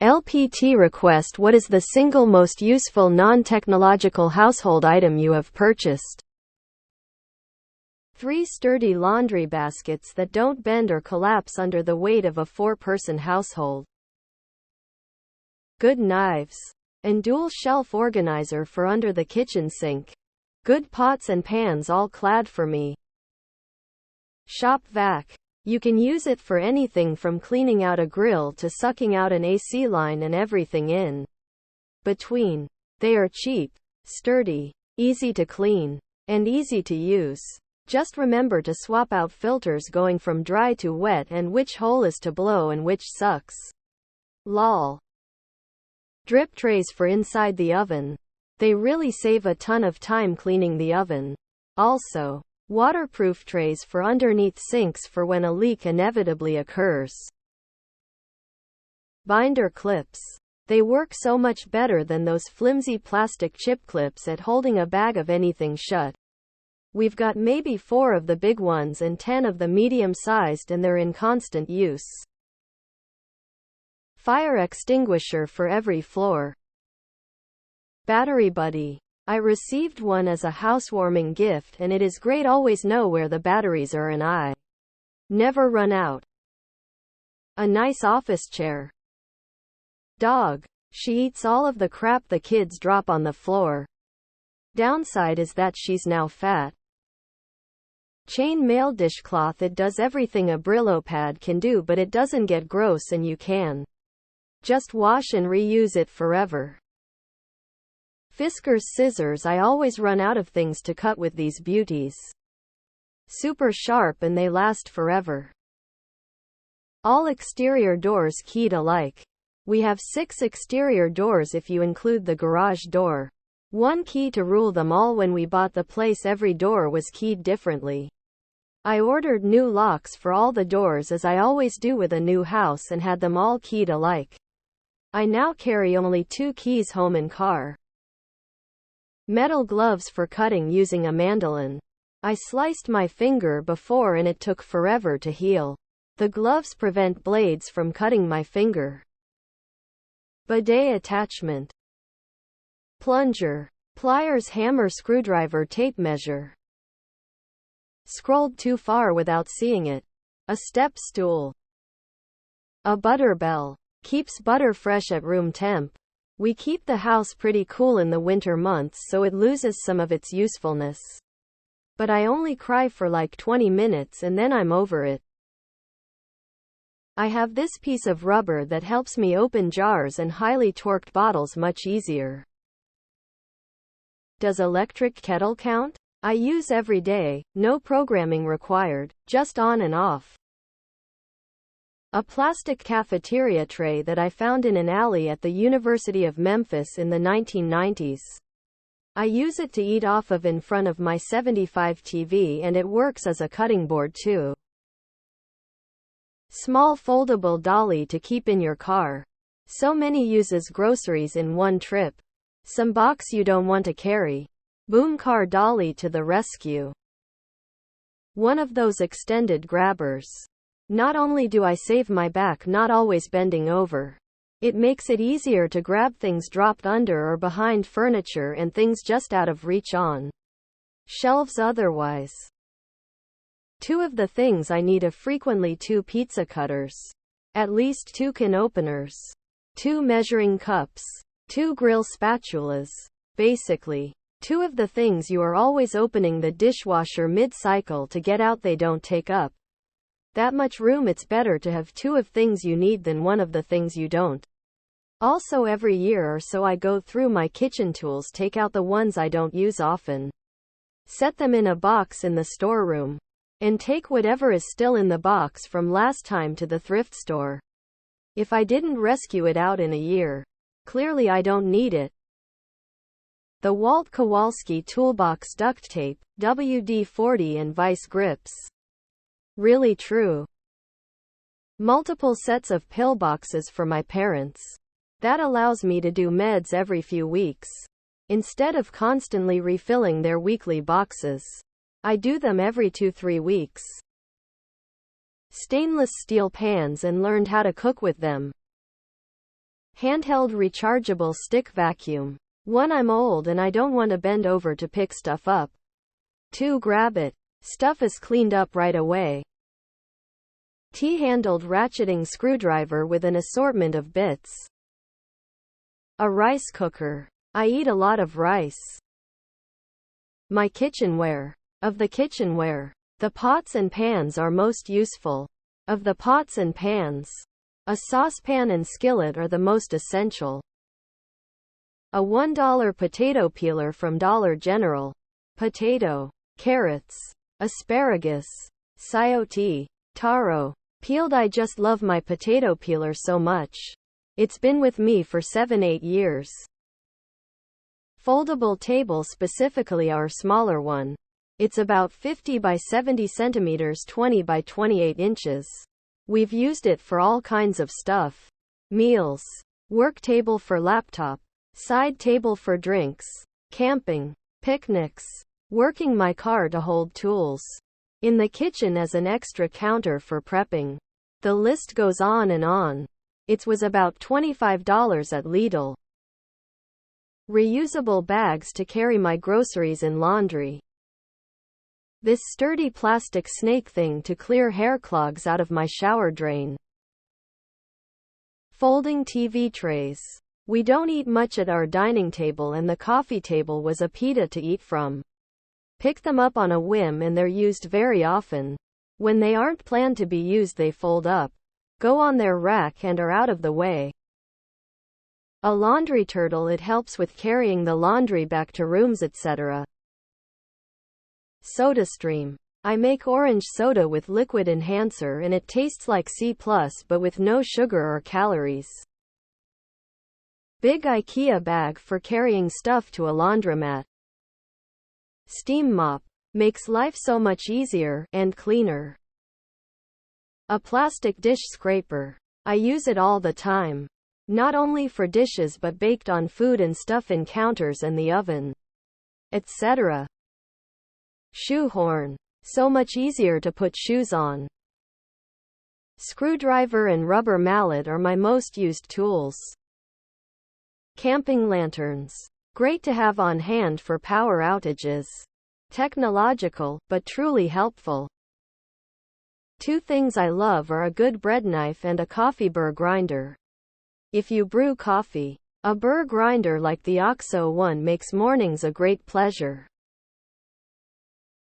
LPT Request. What is the single most useful non-technological household item you have purchased? 3 sturdy laundry baskets that don't bend or collapse under the weight of a 4-person household. Good knives. And dual shelf organizer for under the kitchen sink. Good pots and pans all clad for me. Shop vac. You can use it for anything from cleaning out a grill to sucking out an AC line and everything in between. They are cheap, sturdy, easy to clean, and easy to use. Just remember to swap out filters going from dry to wet and which hole is to blow and which sucks. Lol. Drip trays for inside the oven. They really save a ton of time cleaning the oven. Also, waterproof trays for underneath sinks for when a leak inevitably occurs. Binder clips. They work so much better than those flimsy plastic chip clips at holding a bag of anything shut. We've got maybe 4 of the big ones and 10 of the medium-sized, and they're in constant use. Fire extinguisher for every floor. Battery buddy. I received one as a housewarming gift, and it is great always know where the batteries are and I never run out. A nice office chair. Dog. She eats all of the crap the kids drop on the floor. Downside is that she's now fat. Chain mail dishcloth. It does everything a Brillo pad can do, but it doesn't get gross and you can just wash and reuse it forever. Fisker's scissors. I always run out of things to cut with these beauties. Super sharp and they last forever. All exterior doors keyed alike. We have 6 exterior doors if you include the garage door. One key to rule them all. When we bought the place, every door was keyed differently. I ordered new locks for all the doors, as I always do with a new house, and had them all keyed alike. I now carry only 2 keys home and car. Metal gloves for cutting using a mandolin. I sliced my finger before and it took forever to heal. The gloves prevent blades from cutting my finger. Bidet attachment. Plunger. Pliers, hammer, screwdriver, tape measure. Scrolled too far without seeing it. A step stool. A butter bell. Keeps butter fresh at room temp. We keep the house pretty cool in the winter months, so it loses some of its usefulness. But I only cry for like 20 minutes and then I'm over it. I have this piece of rubber that helps me open jars and highly torqued bottles much easier. Does electric kettle count? I use every day, no programming required, just on and off. A plastic cafeteria tray that I found in an alley at the University of Memphis in the 1990s. I use it to eat off of in front of my 75 TV, and it works as a cutting board too. Small foldable dolly to keep in your car. So many uses groceries in one trip. Some box you don't want to carry. Boom car dolly to the rescue. One of those extended grabbers. Not only do I save my back not always bending over, it makes it easier to grab things dropped under or behind furniture and things just out of reach on shelves otherwise. 2 of the things I need are frequently 2 pizza cutters, at least 2 can openers, 2 measuring cups, 2 grill spatulas. Basically, 2 of the things you are always opening the dishwasher mid-cycle to get out. They don't take up that much room. It's better to have 2 of things you need than 1 of the things you don't. Also, every year or so I go through my kitchen tools, take out the ones I don't use often, set them in a box in the storeroom, and take whatever is still in the box from last time to the thrift store. If I didn't rescue it out in a year, clearly I don't need it. The Walt Kowalski Toolbox Duct Tape, WD-40 and Vice Grips. Really true. Multiple sets of pillboxes for my parents. That allows me to do meds every few weeks. Instead of constantly refilling their weekly boxes, I do them every 2-3 weeks. Stainless steel pans and learned how to cook with them. Handheld rechargeable stick vacuum. 1. I'm old and I don't want to bend over to pick stuff up. 2. Grab it. Stuff is cleaned up right away. T-handled ratcheting screwdriver with an assortment of bits. A rice cooker. I eat a lot of rice. My kitchenware. Of the kitchenware, the pots and pans are most useful. Of the pots and pans, a saucepan and skillet are the most essential. A $1 potato peeler from Dollar General. Potato, carrots, asparagus, sayote, taro, peeled. I just love my potato peeler so much. It's been with me for 7-8 years. Foldable table, specifically our smaller one. It's about 50 by 70 centimeters, 20 by 28 inches. We've used it for all kinds of stuff. Meals, work table for laptop, side table for drinks, camping, picnics, working my car to hold tools, in the kitchen as an extra counter for prepping. The list goes on and on. It was about $25 at Lidl. Reusable bags to carry my groceries and laundry. This sturdy plastic snake thing to clear hair clogs out of my shower drain. Folding TV trays. We don't eat much at our dining table and the coffee table was a pita to eat from. Pick them up on a whim and they're used very often. When they aren't planned to be used, they fold up, go on their rack and are out of the way. A laundry turtle. It helps with carrying the laundry back to rooms, etc. SodaStream. I make orange soda with liquid enhancer and it tastes like C+, but with no sugar or calories. Big IKEA bag for carrying stuff to a laundromat. Steam mop. Makes life so much easier and cleaner. A plastic dish scraper. I use it all the time. Not only for dishes but baked on food and stuff in counters and the oven, etc. Shoehorn. So much easier to put shoes on. Screwdriver and rubber mallet are my most used tools. Camping lanterns. Great to have on hand for power outages. Technological, but truly helpful. 2 things I love are a good bread knife and a coffee burr grinder. If you brew coffee, a burr grinder like the OXO one makes mornings a great pleasure.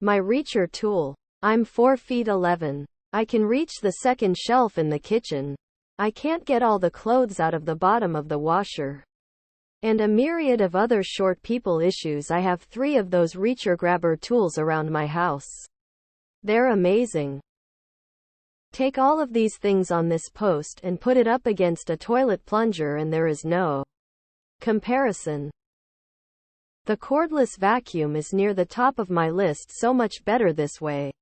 My reacher tool. I'm 4 feet 11. I can reach the second shelf in the kitchen. I can't get all the clothes out of the bottom of the washer. And a myriad of other short people issues. I have 3 of those reacher grabber tools around my house. They're amazing. Take all of these things on this post and put it up against a toilet plunger and there is no comparison. The cordless vacuum is near the top of my list, so much better this way.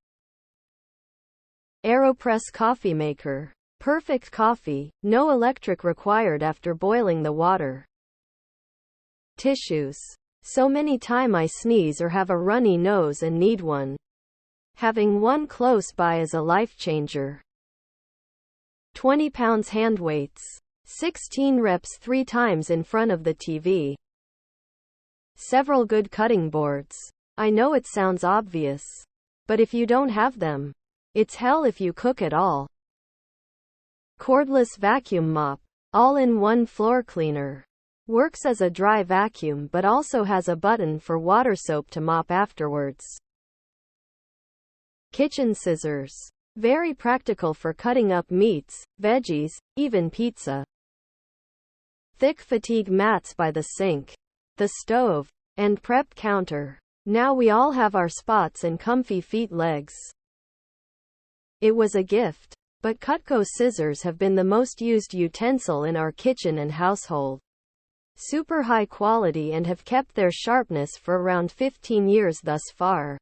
AeroPress coffee maker. Perfect coffee, no electric required after boiling the water. Tissues. So many times I sneeze or have a runny nose and need one. Having one close by is a life changer. 20 pounds hand weights. 16 reps 3 times in front of the TV. Several good cutting boards. I know it sounds obvious, but if you don't have them, it's hell if you cook at all. Cordless vacuum mop. All-in-one floor cleaner. Works as a dry vacuum but also has a button for water soap to mop afterwards. Kitchen scissors. Very practical for cutting up meats, veggies, even pizza. Thick fatigue mats by the sink, the stove, and prep counter. Now we all have our spots and comfy feet legs. It was a gift, but Cutco scissors have been the most used utensil in our kitchen and household. Super high quality and have kept their sharpness for around 15 years thus far.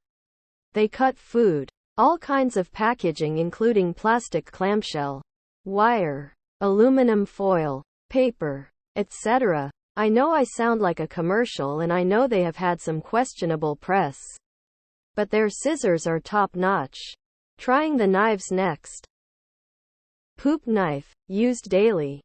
They cut food, all kinds of packaging including plastic clamshell, wire, aluminum foil, paper, etc. I know I sound like a commercial and I know they have had some questionable press, but their scissors are top notch. Trying the knives next. Poop knife, used daily.